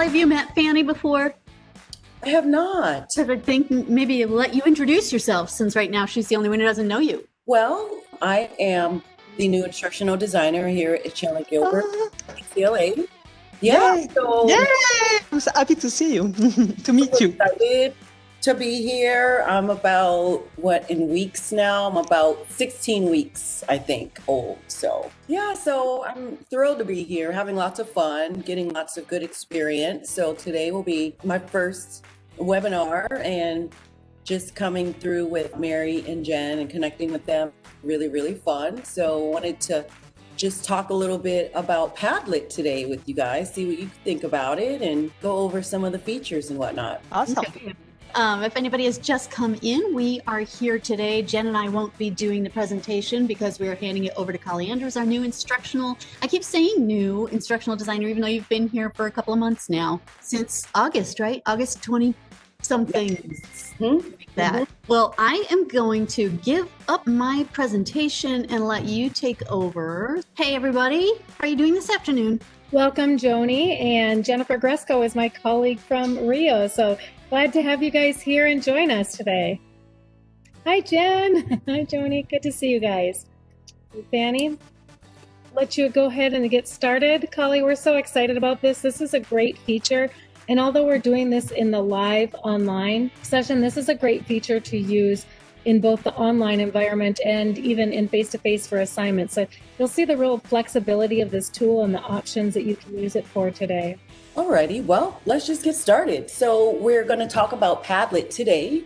Have you met Fanny before? I have not. Because I think maybe let you introduce yourself, since right now she's the only one who doesn't know you. Well, I am the new instructional designer here at Chandler Gilbert, CTLA. Yeah, Yay! so Yay! I'm so happy to see you, to meet you. excited to be here. I'm about, in weeks now? I'm about 16 weeks, I think, old. So I'm thrilled to be here, having lots of fun, getting lots of good experience. So today will be my first webinar and just coming through with Mary and Jen and connecting with them. Really, really fun. So wanted to just talk a little bit about Padlet today with you guys, see what you think about it and go over some of the features and whatnot. Awesome. Okay. If anybody has just come in, we are here today. Jen and I won't be doing the presentation because we're handing it over to Kali Andrews, our new I keep saying new instructional designer, even though you've been here for a couple of months now, since August, right? August 20 something. Like that. Well, I am going to give up my presentation and let you take over. Hey, everybody. How are you doing this afternoon? Welcome, Joni, and Jennifer Gresco is my colleague from Rio. So glad to have you guys here and join us today. Hi, Jen. Hi, Joni. Good to see you guys. Fanny, let you go ahead and get started. Kali, we're so excited about this. This is a great feature. And although we're doing this in the live online session, this is a great feature to use in both the online environment and even in face-to-face for assignments. So you'll see the real flexibility of this tool and the options that you can use it for today. Alrighty, well, let's just get started. So we're going to talk about Padlet today.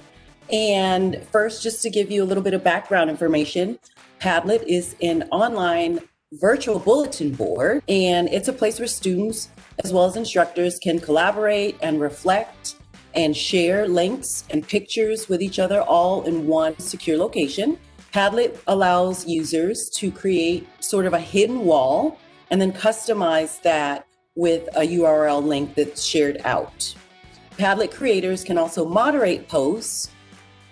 And first, just to give you a little bit of background information, Padlet is an online virtual bulletin board, and it's a place where students as well as instructors can collaborate and reflect and share links and pictures with each other all in one secure location. Padlet allows users to create sort of a hidden wall and then customize that with a URL link that's shared out. Padlet creators can also moderate posts.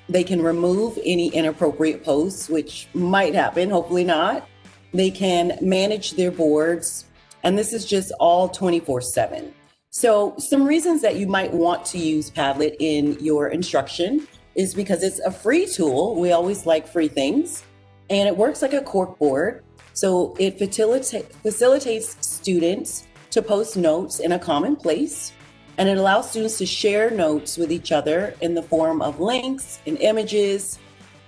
They can remove any inappropriate posts, which might happen, hopefully not. They can manage their boards, and this is just all 24/7. So some reasons that you might want to use Padlet in your instruction is because it's a free tool. We always like free things, and it works like a corkboard. So it facilitates students to post notes in a common place, and it allows students to share notes with each other in the form of links and images,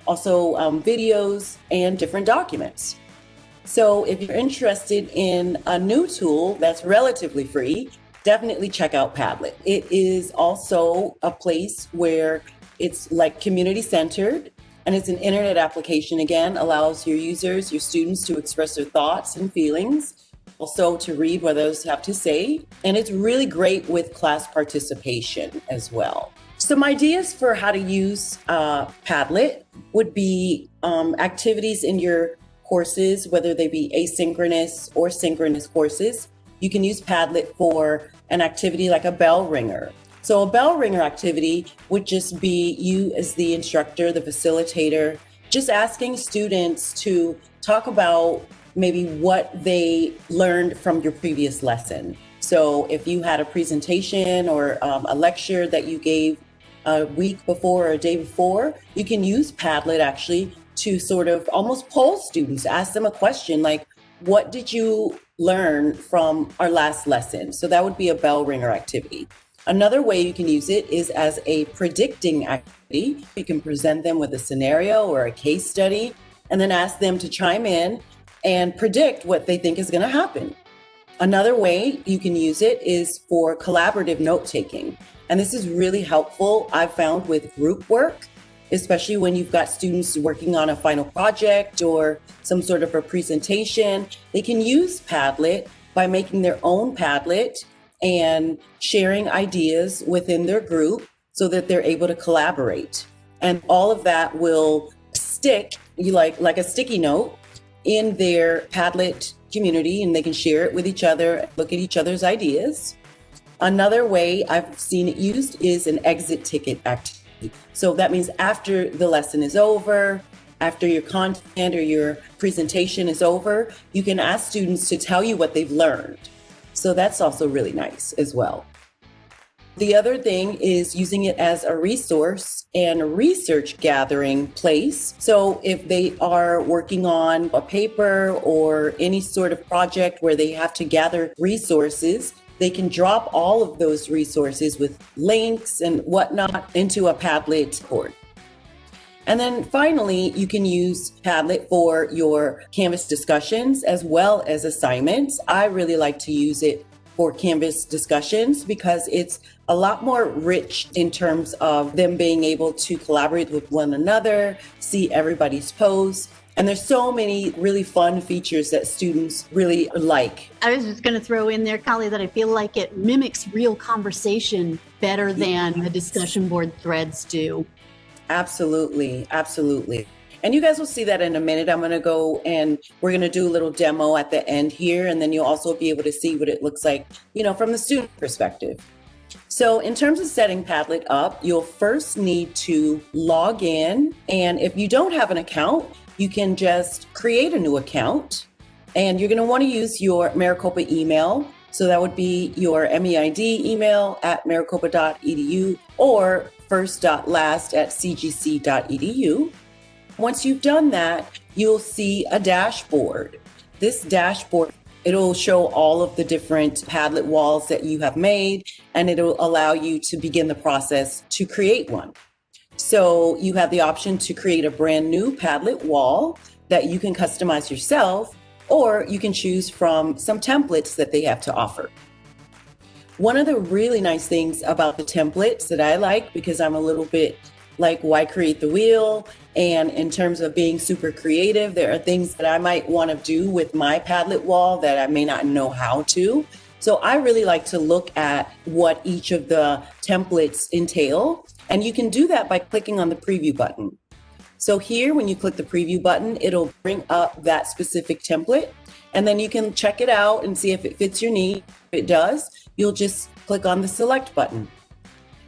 also videos and different documents. So if you're interested in a new tool that's relatively free, definitely check out Padlet. It is also a place where it's like community centered, and it's an internet application, again, allows your users, your students to express their thoughts and feelings, also to read what others have to say. And it's really great with class participation as well. Some ideas for how to use Padlet would be activities in your courses, whether they be asynchronous or synchronous courses. You can use Padlet for an activity like a bell ringer. So a bell ringer activity would just be you as the instructor, the facilitator, just asking students to talk about maybe what they learned from your previous lesson. So if you had a presentation or a lecture that you gave a week before or a day before, you can use Padlet actually to sort of almost poll students, ask them a question like, what did you learn from our last lesson? So that would be a bell ringer activity. Another way you can use it is as a predicting activity. You can present them with a scenario or a case study and then ask them to chime in and predict what they think is going to happen. Another way you can use it is for collaborative note-taking. And this is really helpful, I've found, with group work, especially when you've got students working on a final project or some sort of a presentation. They can use Padlet by making their own Padlet and sharing ideas within their group so that they're able to collaborate. And all of that will stick, like a sticky note, in their Padlet community, and they can share it with each other, look at each other's ideas. Another way I've seen it used is an exit ticket activity. So that means after the lesson is over, after your content or your presentation is over, you can ask students to tell you what they've learned. So that's also really nice as well. The other thing is using it as a resource and a research gathering place. So if they are working on a paper or any sort of project where they have to gather resources, they can drop all of those resources with links and whatnot into a Padlet board. And then finally, you can use Padlet for your Canvas discussions as well as assignments. I really like to use it for Canvas discussions because it's a lot more rich in terms of them being able to collaborate with one another, see everybody's posts. And there's so many really fun features that students really like. I was just going to throw in there, Kali, that I feel like it mimics real conversation better than the discussion board threads do. Absolutely. Absolutely. And you guys will see that in a minute. I'm going to go and we're going to do a little demo at the end here. And then you'll also be able to see what it looks like, from the student perspective. So in terms of setting Padlet up, you'll first need to log in. And if you don't have an account, you can just create a new account. And you're going to want to use your Maricopa email. So that would be your MEID email at maricopa.edu or first.last@cgc.edu. Once you've done that, you'll see a dashboard. This dashboard, it'll show all of the different Padlet walls that you have made, and it'll allow you to begin the process to create one. So you have the option to create a brand new Padlet wall that you can customize yourself, or you can choose from some templates that they have to offer. One of the really nice things about the templates that I like, because I'm a little bit like, why create the wheel? And in terms of being super creative, there are things that I might want to do with my Padlet wall that I may not know how to. So I really like to look at what each of the templates entail. And you can do that by clicking on the preview button. So here, when you click the preview button, it'll bring up that specific template. And then you can check it out and see if it fits your need. If it does, you'll just click on the select button.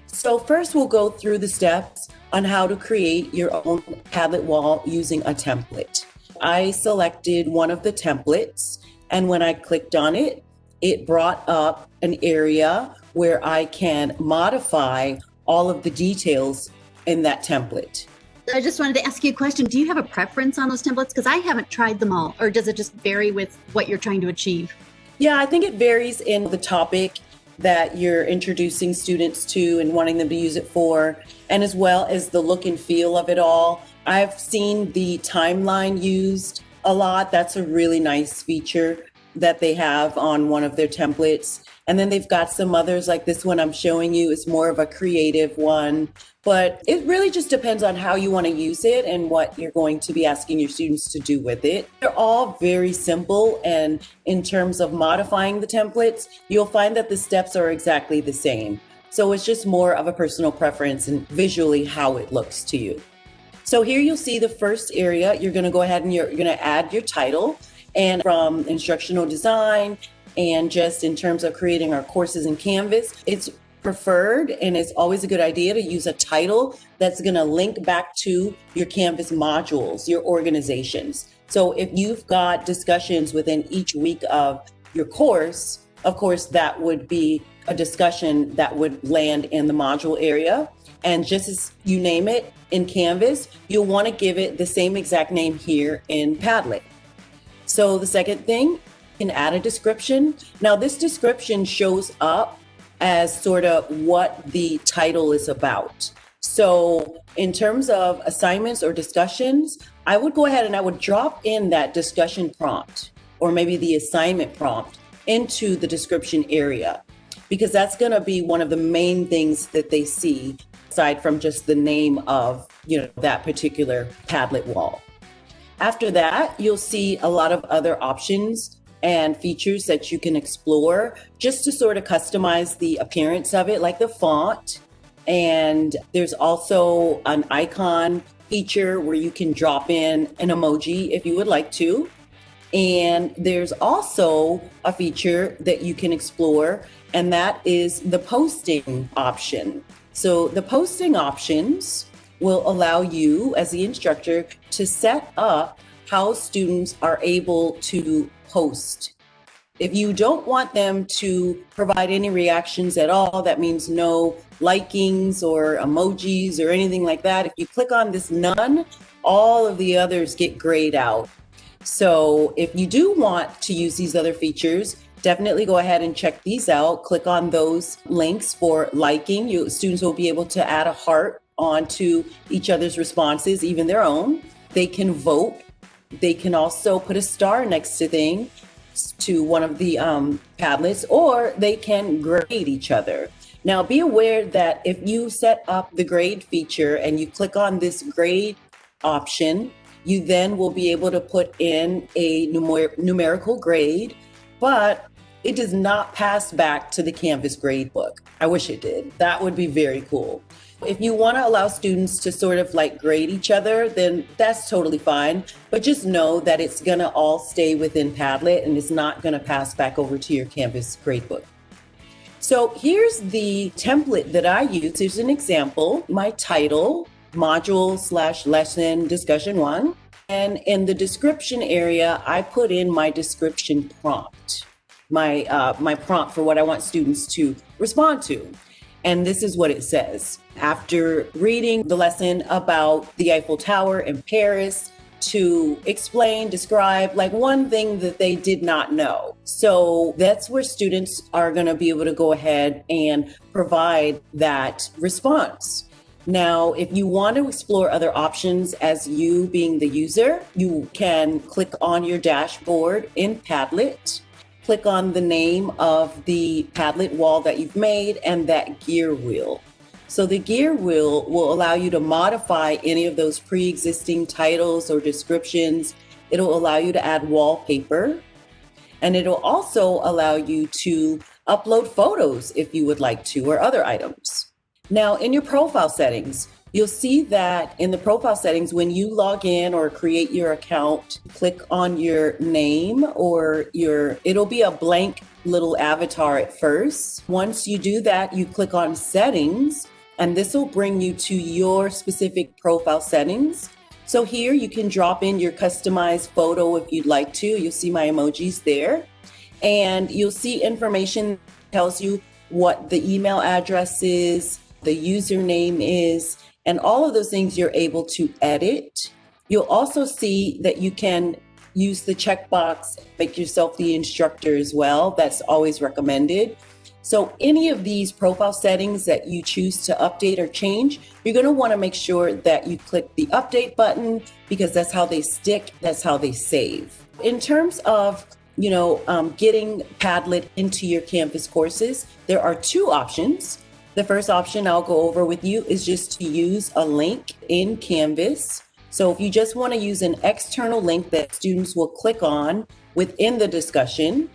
So first we'll go through the steps on how to create your own Padlet wall using a template. I selected one of the templates, and when I clicked on it, it brought up an area where I can modify all of the details in that template. I just wanted to ask you a question. Do you have a preference on those templates? Because I haven't tried them all. Or does it just vary with what you're trying to achieve? Yeah, I think it varies in the topic that you're introducing students to and wanting them to use it for, and as well as the look and feel of it all. I've seen the timeline used a lot. That's a really nice feature that they have on one of their templates. And then they've got some others like this one I'm showing you is more of a creative one, but it really just depends on how you want to use it and what you're going to be asking your students to do with it. They're all very simple. And in terms of modifying the templates, you'll find that the steps are exactly the same. So it's just more of a personal preference and visually how it looks to you. So here you'll see the first area. You're going to go ahead and you're going to add your title. And from instructional design and just in terms of creating our courses in Canvas, it's preferred and it's always a good idea to use a title that's going to link back to your Canvas modules, your organizations. So if you've got discussions within each week of your course, of course, that would be a discussion that would land in the module area. And just as you name it in Canvas, you'll want to give it the same exact name here in Padlet. So the second thing, you can add a description. Now this description shows up as sort of what the title is about. So in terms of assignments or discussions, I would go ahead and I would drop in that discussion prompt or maybe the assignment prompt into the description area, because that's going to be one of the main things that they see aside from just the name of, that particular Padlet wall. After that, you'll see a lot of other options and features that you can explore just to sort of customize the appearance of it, like the font. And there's also an icon feature where you can drop in an emoji if you would like to. And there's also a feature that you can explore, and that is the posting option. So the posting options will allow you as the instructor to set up how students are able to post If you don't want them to provide any reactions at all, that means no likings or emojis or anything like that. If you click on this none, all of the others get grayed out. So if you do want to use these other features, definitely go ahead and check these out. Click on those links for liking. Students will be able to add a heart onto each other's responses, even their own. They can vote. They can also put a star next to one of the Padlets, or they can grade each other. Now, be aware that if you set up the grade feature and you click on this grade option, you then will be able to put in a numerical grade, but it does not pass back to the Canvas gradebook. I wish it did. That would be very cool. If you want to allow students to sort of like grade each other, then that's totally fine. But just know that it's going to all stay within Padlet and it's not going to pass back over to your Canvas gradebook. So here's the template that I use. Here's an example. My title, module/lesson discussion 1. And in the description area, I put in my description prompt, my prompt for what I want students to respond to. And this is what it says. After reading the lesson about the Eiffel Tower in Paris, to explain, describe like one thing that they did not know. So that's where students are going to be able to go ahead and provide that response. Now, if you want to explore other options as you being the user, you can click on your dashboard in Padlet. Click on the name of the Padlet wall that you've made and that gear wheel. So the gear wheel will allow you to modify any of those pre-existing titles or descriptions. It'll allow you to add wallpaper, and it'll also allow you to upload photos if you would like to, or other items. Now, in your profile settings, you'll see that in the profile settings, when you log in or create your account, click on your name or it'll be a blank little avatar at first. Once you do that, you click on settings, and this will bring you to your specific profile settings. So here you can drop in your customized photo if you'd like to. You'll see my emojis there, and you'll see information that tells you what the email address is, the username is, and all of those things you're able to edit. You'll also see that you can use the checkbox, make yourself the instructor as well. That's always recommended. So any of these profile settings that you choose to update or change, you're going to want to make sure that you click the update button, because that's how they stick, that's how they save. In terms of getting Padlet into your Canvas courses, there are two options. The first option I'll go over with you is just to use a link in Canvas. So if you just want to use an external link that students will click on within the discussion,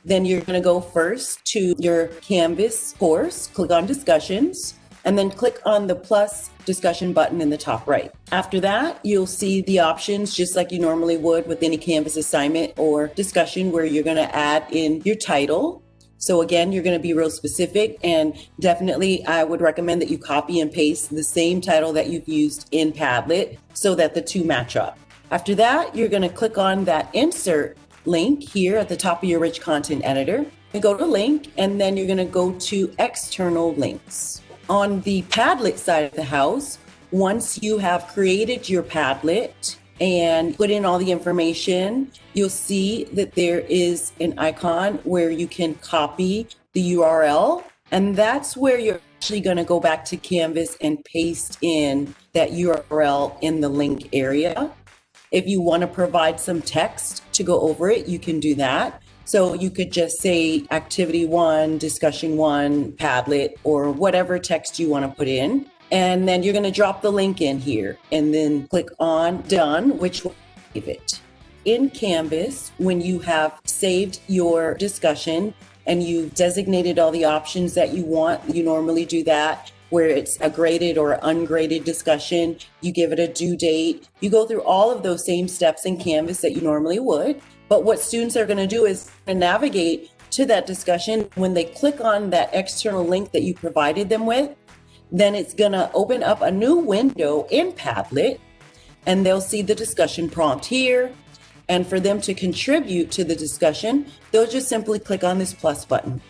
then you're going to go first to your Canvas course, click on discussions, and then click on the plus discussion button in the top right. After that, you'll see the options just like you normally would with any Canvas assignment or discussion, where you're going to add in your title. So again, you're going to be real specific, and definitely I would recommend that you copy and paste the same title that you've used in Padlet so that the two match up. After that, you're going to click on that insert link here at the top of your rich content editor and go to link, and then you're going to go to external links. On the Padlet side of the house, once you have created your Padlet and put in all the information, you'll see that there is an icon where you can copy the URL, and that's where you're actually going to go back to Canvas and paste in that URL in the link area. If you want to provide some text to go over it, you can do that. So you could just say activity 1, discussion 1, Padlet, or whatever text you want to put in. And then you're going to drop the link in here and then click on done, which will save it. In Canvas, when you have saved your discussion and you've designated all the options that you want, you normally do that where it's a graded or ungraded discussion. You give it a due date. You go through all of those same steps in Canvas that you normally would. But what students are going to do is navigate to that discussion. When they click on that external link that you provided them with, then it's going to open up a new window in Padlet, and they'll see the discussion prompt here. And for them to contribute to the discussion, they'll just simply click on this plus button.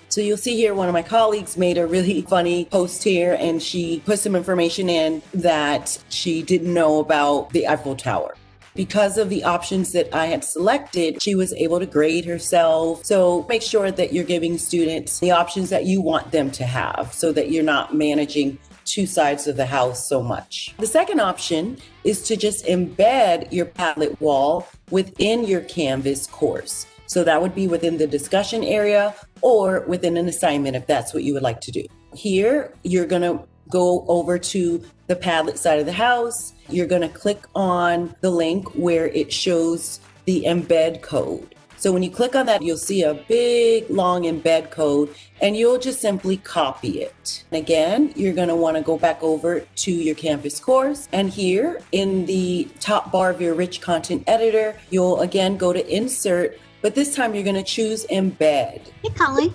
So you'll see here, one of my colleagues made a really funny post here, and she put some information in that she didn't know about the Eiffel Tower. Because of the options that I had selected, she was able to grade herself. So make sure that you're giving students the options that you want them to have so that you're not managing two sides of the house so much. The second option is to just embed your Padlet wall within your Canvas course. So that would be within the discussion area or within an assignment if that's what you would like to do. Here, you're going to go over to the Padlet side of the house. You're going to click on the link where it shows the embed code. So when you click on that, you'll see a big, long embed code, and you'll just simply copy it. And again, you're going to want to go back over to your Canvas course. And here in the top bar of your rich content editor, you'll again go to Insert, but this time you're going to choose Embed. Hey, Kali.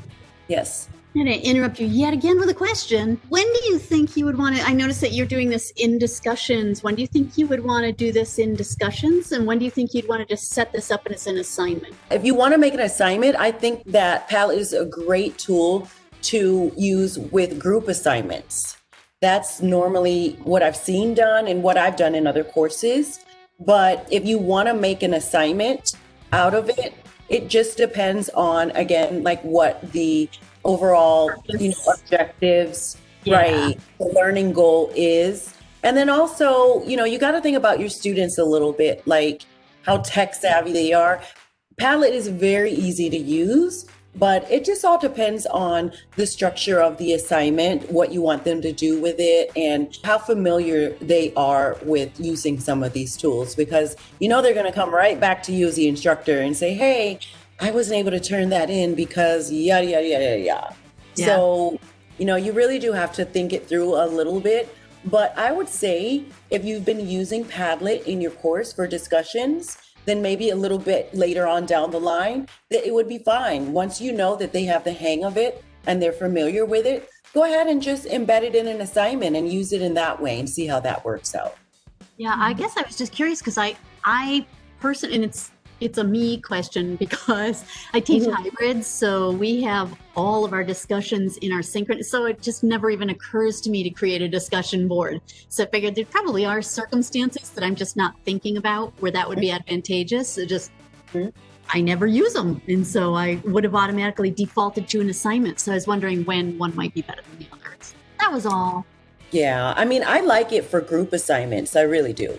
Yes. I'm going to interrupt you yet again with a question. When do you think you would want to, I noticed that you're doing this in discussions. When do you think you would want to do this in discussions? And when do you think you'd want to just set this up as an assignment? If you want to make an assignment, I think that Padlet is a great tool to use with group assignments. That's normally what I've seen done and what I've done in other courses. But if you want to make an assignment out of it, it just depends on, again, like what the overall, objectives, right? The learning goal is. And then also, you got to think about your students a little bit, like how tech savvy they are. Padlet is very easy to use, but it just all depends on the structure of the assignment, what you want them to do with it, and how familiar they are with using some of these tools, because they're going to come right back to you as the instructor and say, hey, I wasn't able to turn that in because yada, yada, yada, yada. Yeah. So, you really do have to think it through a little bit. But I would say if you've been using Padlet in your course for discussions, then maybe a little bit later on down the line, that it would be fine. Once you know that they have the hang of it and they're familiar with it, go ahead and just embed it in an assignment and use it in that way and see how that works out. Yeah, I guess I was just curious because I personally, and it's a me question because I teach hybrids. So we have all of our discussions in our synchronous. So it just never even occurs to me to create a discussion board. So I figured there probably are circumstances that I'm just not thinking about where that would be advantageous. So just, I never use them. And so I would have automatically defaulted to an assignment. So I was wondering when one might be better than the others. That was all. Yeah, I like it for group assignments. I really do.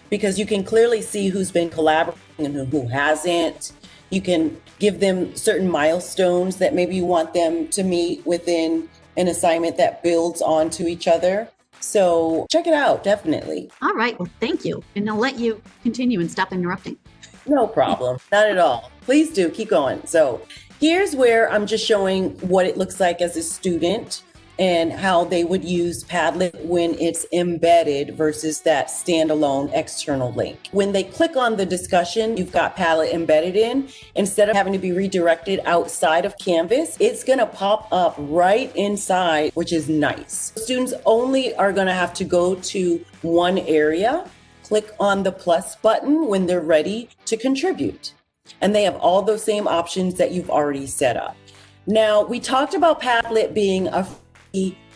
Because you can clearly see who's been collaborating and who hasn't. You can give them certain milestones that maybe you want them to meet within an assignment that builds onto each other. So check it out, definitely. All right. Well, thank you. And I'll let you continue and stop interrupting. No problem. Not at all. Please do. Keep going. So here's where I'm just showing what it looks like as a student and how they would use Padlet when it's embedded versus that standalone external link. When they click on the discussion you've got Padlet embedded in, instead of having to be redirected outside of Canvas, it's going to pop up right inside, which is nice. Students only are going to have to go to one area, click on the plus button when they're ready to contribute. And they have all those same options that you've already set up. Now, we talked about Padlet being a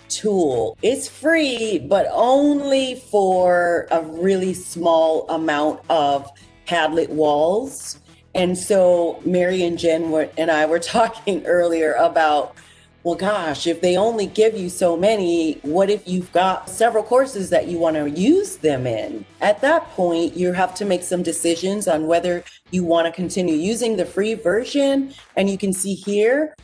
tool. It's free, but only for a really small amount of Padlet walls. And so Mary and Jen and I were talking earlier about, well, gosh, if they only give you so many, what if you've got several courses that you want to use them in? At that point, you have to make some decisions on whether you want to continue using the free version. And you can see here,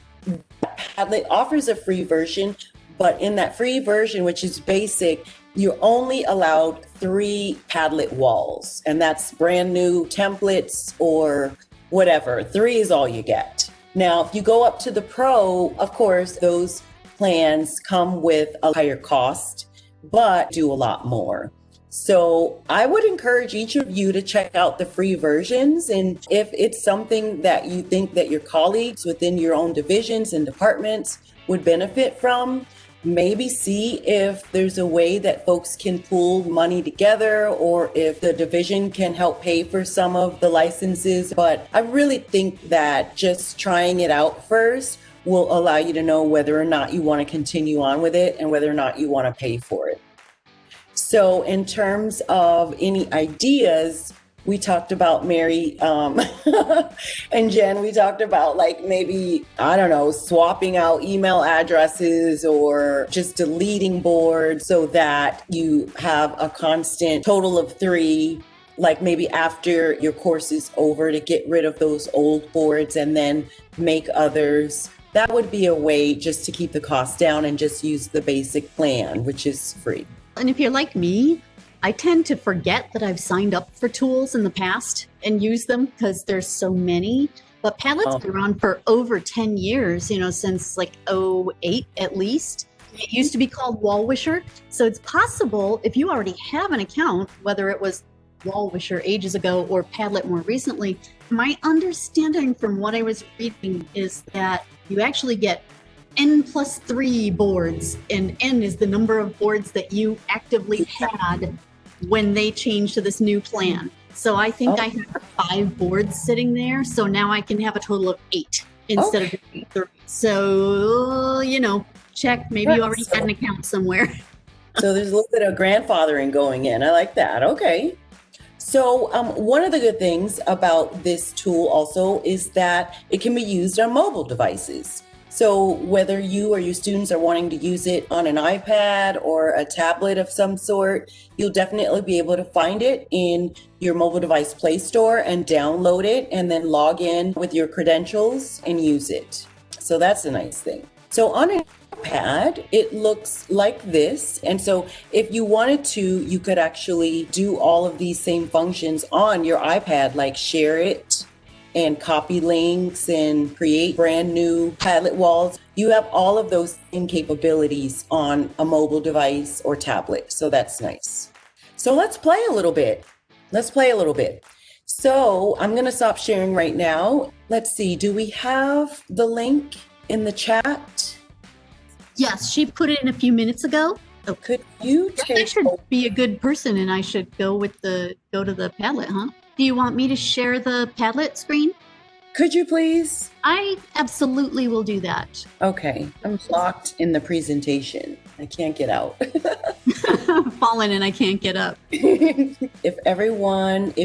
Padlet offers a free version, but in that free version, which is basic, you're only allowed 3 Padlet walls, and that's brand new templates or whatever. 3 is all you get. Now, if you go up to the Pro, of course, those plans come with a higher cost, but do a lot more. So I would encourage each of you to check out the free versions. And if it's something that you think that your colleagues within your own divisions and departments would benefit from, maybe see if there's a way that folks can pool money together, or if the division can help pay for some of the licenses. But I really think that just trying it out first will allow you to know whether or not you want to continue on with it and whether or not you want to pay for it. So in terms of any ideas, we talked about Mary and Jen, we talked about like maybe, I don't know, swapping out email addresses or just deleting boards so that you have a constant total of 3, like maybe after your course is over, to get rid of those old boards and then make others. That would be a way just to keep the cost down and just use the basic plan, which is free. And if you're like me, I tend to forget that I've signed up for tools in the past and used them because there's so many. But Padlet's been around for over 10 years, since like '08 at least. It used to be called Wallwisher. So it's possible if you already have an account, whether it was Wallwisher ages ago or Padlet more recently, my understanding from what I was reading is that you actually get N+3 boards, and N is the number of boards that you actively had when they changed to this new plan. So I think I have 5 boards sitting there. So now I can have a total of 8 instead of 3. So, check. Maybe you already had an account somewhere. So there's a little bit of grandfathering going in. I like that. Okay. So one of the good things about this tool also is that it can be used on mobile devices. So whether you or your students are wanting to use it on an iPad or a tablet of some sort, you'll definitely be able to find it in your mobile device Play Store and download it and then log in with your credentials and use it. So that's a nice thing. So on an iPad, it looks like this. And so if you wanted to, you could actually do all of these same functions on your iPad, like share it and copy links and create brand new Padlet walls. You have all of those same capabilities on a mobile device or tablet. So that's nice. So let's play a little bit. So I'm going to stop sharing right now. Let's see. Do we have the link in the chat? Yes, she put it in a few minutes ago. Oh, could you I should be a good person and I should go to the Padlet, huh? Do you want me to share the Padlet screen? Could you please? I absolutely will do that. Okay, I'm locked in the presentation. I can't get out. I'm fallen and I can't get up. If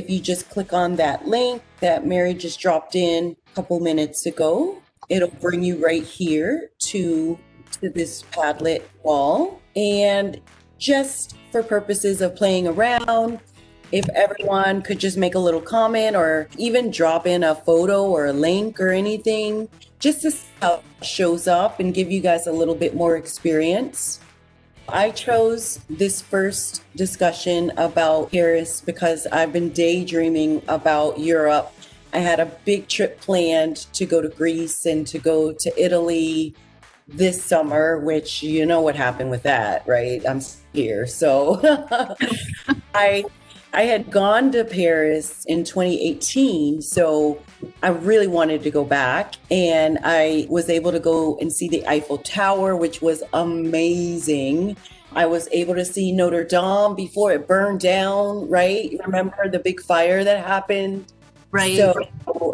you just click on that link that Mary just dropped in a couple minutes ago, it'll bring you right here to this Padlet wall. And just for purposes of playing around, if everyone could just make a little comment or even drop in a photo or a link or anything, just to see how it shows up and give you guys a little bit more experience. I chose this first discussion about Paris because I've been daydreaming about Europe. I had a big trip planned to go to Greece and to go to Italy this summer, which you know what happened with that, right? I'm here. So I had gone to Paris in 2018, so I really wanted to go back, and I was able to go and see the Eiffel Tower, which was amazing. I was able to see Notre Dame before it burned down, right? Remember the big fire that happened? Right. So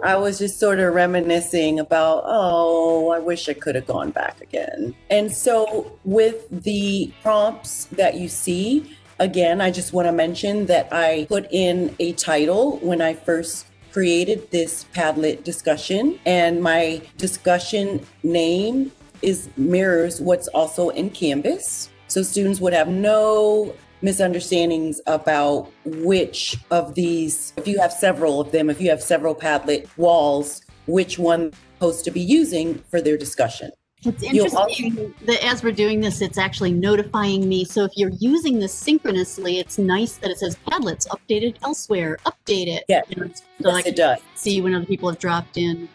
I was just sort of reminiscing about, I wish I could have gone back again. And so with the prompts that you see, again, I just want to mention that I put in a title when I first created this Padlet discussion, and my discussion name mirrors what's also in Canvas. So students would have no misunderstandings about which of these, if you have several of them, if you have several Padlet walls, which one they're supposed to be using for their discussion. It's interesting that as we're doing this, it's actually notifying me. So if you're using this synchronously, it's nice that it says Padlet's updated elsewhere, update it. Yeah, so yes, it does. See when other people have dropped in.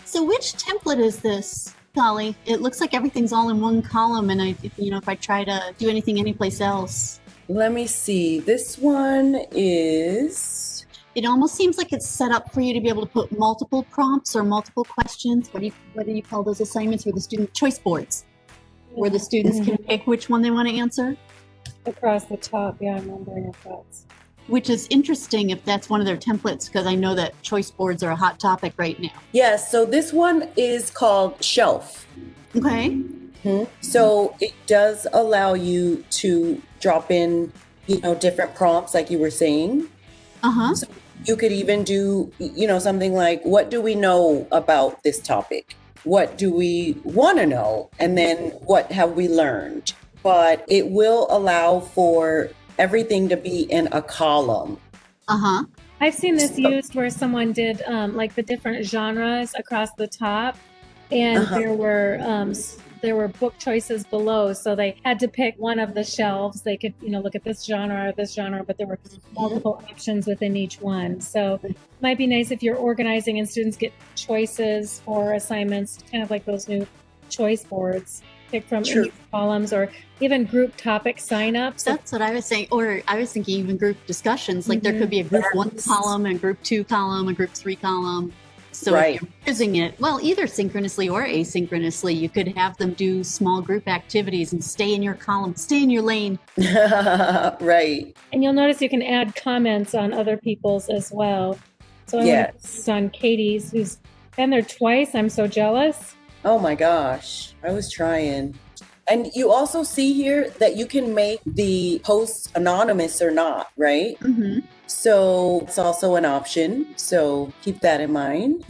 So which template is this, Kali? It looks like everything's all in one column, and if I try to do anything anyplace else. Let me see. This one is It almost seems like it's set up for you to be able to put multiple prompts or multiple questions. What do you call those assignments where the student choice boards, where the students can pick which one they want to answer? Across the top, yeah, I'm wondering if that's... Which is interesting if that's one of their templates, because I know that choice boards are a hot topic right now. Yes, so this one is called Shelf. Okay. So it does allow you to drop in, different prompts like you were saying. So you could even do, something like, what do we know about this topic? What do we want to know? And then what have we learned? But it will allow for everything to be in a column. I've seen this used where someone did like the different genres across the top, and there were book choices below, so they had to pick one of the shelves. They could look at this genre or this genre, but there were multiple options within each one. So it might be nice if you're organizing and students get choices for assignments, kind of like those new choice boards. Pick from each columns, or even group topic signups. That's what I was saying. Or I was thinking even group discussions. Like there could be a group 1 column and group 2 column, a group 3 column. So if you're using it, well, either synchronously or asynchronously, you could have them do small group activities and stay in your column, stay in your lane. Right. And you'll notice you can add comments on other people's as well. So I noticed on Katie's, who's been there twice. I'm so jealous. Oh my gosh, I was trying. And you also see here that you can make the posts anonymous or not, right? So it's also an option. So keep that in mind.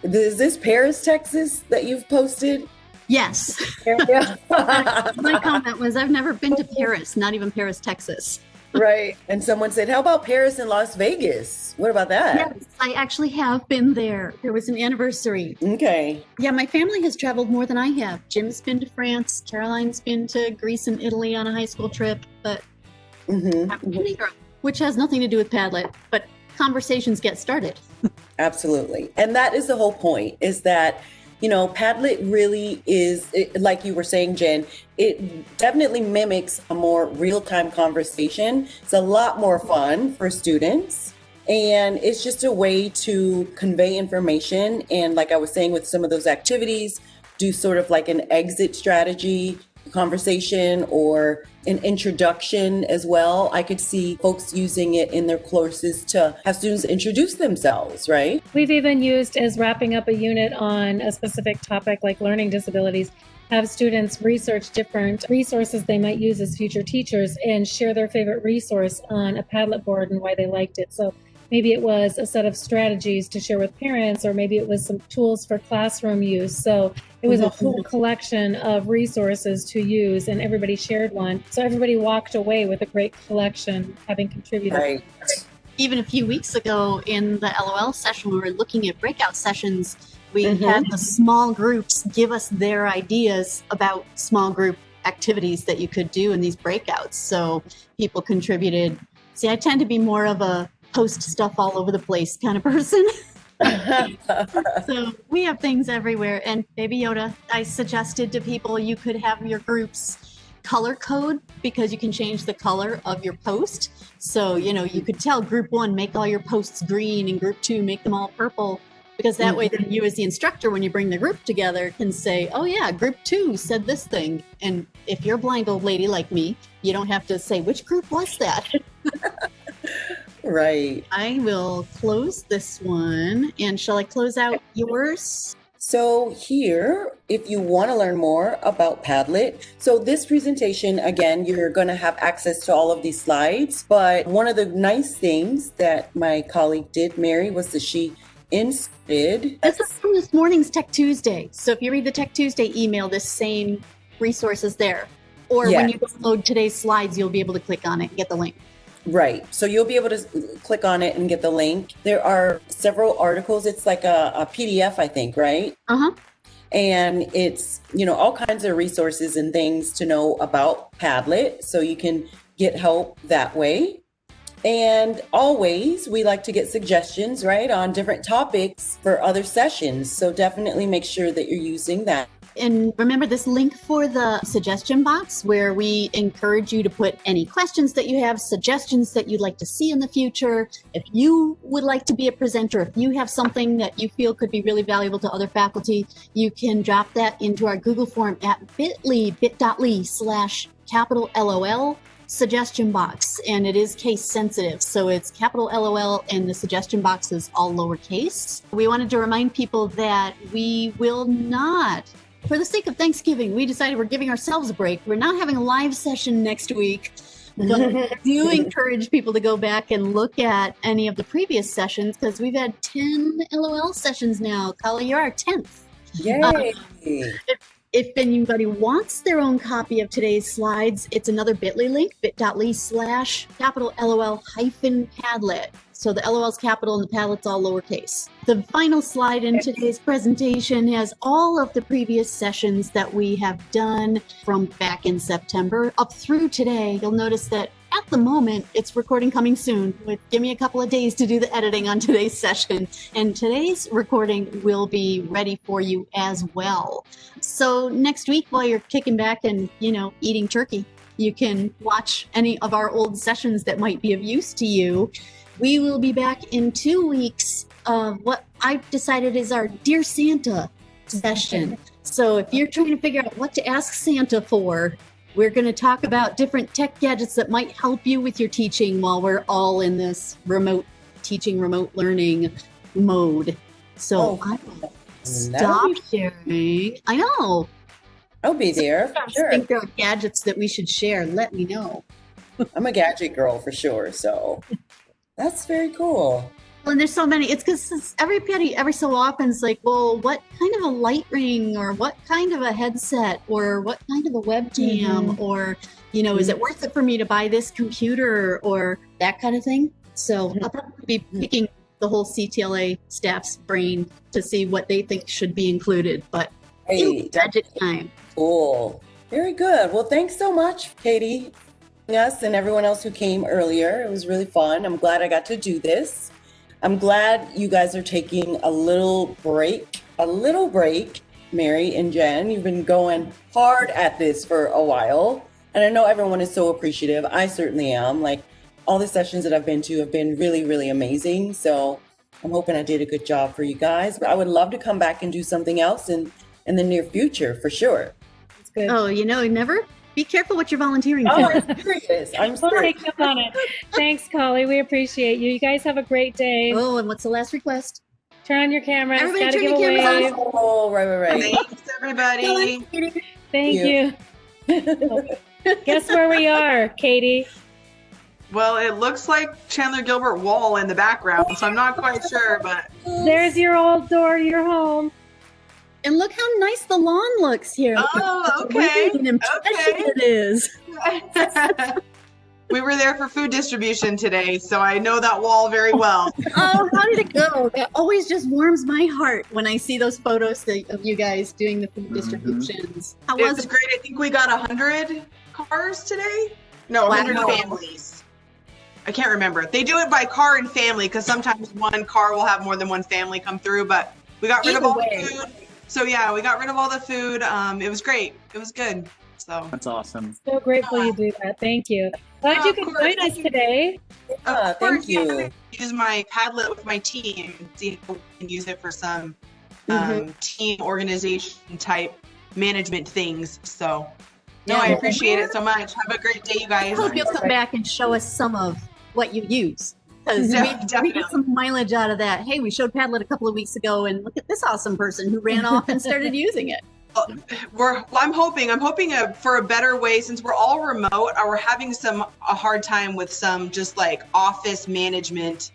Is this Paris, Texas that you've posted? Yes. My comment was, I've never been to Paris, not even Paris, Texas. Right. And someone said, how about Paris and Las Vegas? What about that? Yes, I actually have been there. There was an anniversary. Okay. Yeah, my family has traveled more than I have. Jim's been to France. Caroline's been to Greece and Italy on a high school trip, but I haven't been to Europe, which has nothing to do with Padlet, but conversations get started. Absolutely. And that is the whole point, is that Padlet really is, like you were saying, Jen, it definitely mimics a more real-time conversation. It's a lot more fun for students. And it's just a way to convey information. And like I was saying, with some of those activities, do sort of like an exit strategy conversation or an introduction as well. I could see folks using it in their courses to have students introduce themselves, right? We've even used, as wrapping up a unit on a specific topic like learning disabilities, have students research different resources they might use as future teachers and share their favorite resource on a Padlet board and why they liked it. So maybe it was a set of strategies to share with parents, or maybe it was some tools for classroom use. So it was a whole collection of resources to use, and everybody shared one. So everybody walked away with a great collection, having contributed. Right. Even a few weeks ago in the LOL session, we were looking at breakout sessions. We had the small groups give us their ideas about small group activities that you could do in these breakouts. So people contributed. See, I tend to be more of a post stuff all over the place kind of person. So we have things everywhere. And Baby Yoda, I suggested to people you could have your groups color code, because you can change the color of your post. So, you could tell group 1, make all your posts green, and group 2, make them all purple. Because that way then you as the instructor, when you bring the group together, can say, oh yeah, group 2 said this thing. And if you're a blind old lady like me, you don't have to say, which group was that? Right. I will close this one. And shall I close out yours? So here, if you want to learn more about Padlet, so this presentation, again, you're going to have access to all of these slides. But one of the nice things that my colleague did, Mary, was that she inserted. This is from this morning's Tech Tuesday. So if you read the Tech Tuesday email, this same resource is there. Or when you upload today's slides, you'll be able to click on it and get the link. Right. So you'll be able to click on it and get the link. There are several articles. It's like a PDF, I think, right? And it's, all kinds of resources and things to know about Padlet. So you can get help that way. And always, we like to get suggestions, right, on different topics for other sessions. So definitely make sure that you're using that. And remember this link for the suggestion box where we encourage you to put any questions that you have, suggestions that you'd like to see in the future. If you would like to be a presenter, if you have something that you feel could be really valuable to other faculty, you can drop that into our Google form at bit.ly/LOL suggestion box. And it is case sensitive. So it's capital LOL and the suggestion box is all lowercase. We wanted to remind people that we will not, for the sake of Thanksgiving, we decided we're giving ourselves a break. We're not having a live session next week, but I do encourage people to go back and look at any of the previous sessions because we've had 10 LOL sessions now. Kali, you're our 10th. Yay. If anybody wants their own copy of today's slides, it's another bit.ly link, bit.ly/LOL-Padlet. So the LOL's capital and the Padlet's all lowercase. The final slide in today's presentation has all of the previous sessions that we have done from back in September up through today. You'll notice that at the moment, it's recording coming soon. Give me a couple of days to do the editing on today's session. And today's recording will be ready for you as well. So next week, while you're kicking back and, eating turkey, you can watch any of our old sessions that might be of use to you. We will be back in 2 weeks of what I've decided is our Dear Santa session. So if you're trying to figure out what to ask Santa for, we're going to talk about different tech gadgets that might help you with your teaching while we're all in this remote teaching, remote learning mode. So I will stop sharing. I know. I'll be there. I think there are gadgets that we should share. Let me know. I'm a gadget girl for sure. So that's very cool. Well, and there's so many. It's because every so often it's like, well, what kind of a light ring or what kind of a headset or what kind of a webcam or, is it worth it for me to buy this computer or that kind of thing? So I'll probably be picking the whole CTLA staff's brain to see what they think should be included. But gadget time. Cool. Very good. Well, thanks so much, Katie, us and everyone else who came earlier. It was really fun. I'm glad I got to do this. I'm glad you guys are taking a little break. Mary and Jen, you've been going hard at this for a while. And I know everyone is so appreciative. I certainly am. Like all the sessions that I've been to have been really, really amazing. So I'm hoping I did a good job for you guys. But I would love to come back and do something else in the near future for sure. That's good. Oh, never be careful what you're volunteering for. I'm serious. I'm serious. Take up on it. Thanks, Kali. We appreciate you. You guys have a great day. Oh, and what's the last request? Turn on your cameras. Everybody Gotta turn give your a cameras wave. Oh, right. Thanks, everybody. Thank you. Guess where we are, Katie? Well, it looks like Chandler Gilbert Wall in the background, so I'm not quite sure, but There's your old door to your home. And look how nice the lawn looks here. Oh, okay. What an impression it is. we were there for food distribution today, so I know that wall very well. Oh, how did it go? That always just warms my heart when I see those photos of you guys doing the food distributions. How It was was it? great. I think we got 100 cars today. No, 100 Wow. families. I can't remember. They do it by car and family because sometimes one car will have more than one family come through, but we got rid of all the food. So yeah, we got rid of all the food. It was great. It was good. So That's awesome. So grateful you do that. Thank you. Glad you could join us today. Yeah, thank you. Use my Padlet with my team. See if we can use it for some team organization type management things. So no, I appreciate it so much. Have a great day, you I guys. hope you'll come back and show us some of what you use. Because Yeah, we definitely. get some mileage out of that. Hey, we showed Padlet a couple of weeks ago, and look at this awesome person who ran off and started using it. I'm hoping for a better way since we're all remote. We're having a hard time with some just like office management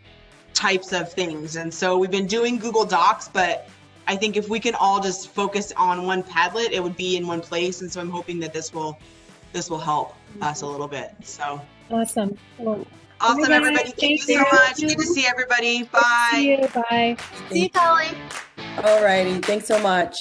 types of things, and so we've been doing Google Docs. But I think if we can all just focus on one Padlet, it would be in one place. And so I'm hoping that this will help us a little bit. So Awesome. Well, awesome, Bye, everybody! guys. Thank you Thank so much. you. Good to see everybody. Bye. see you. Bye. See you, Kali. All righty. Thanks so much.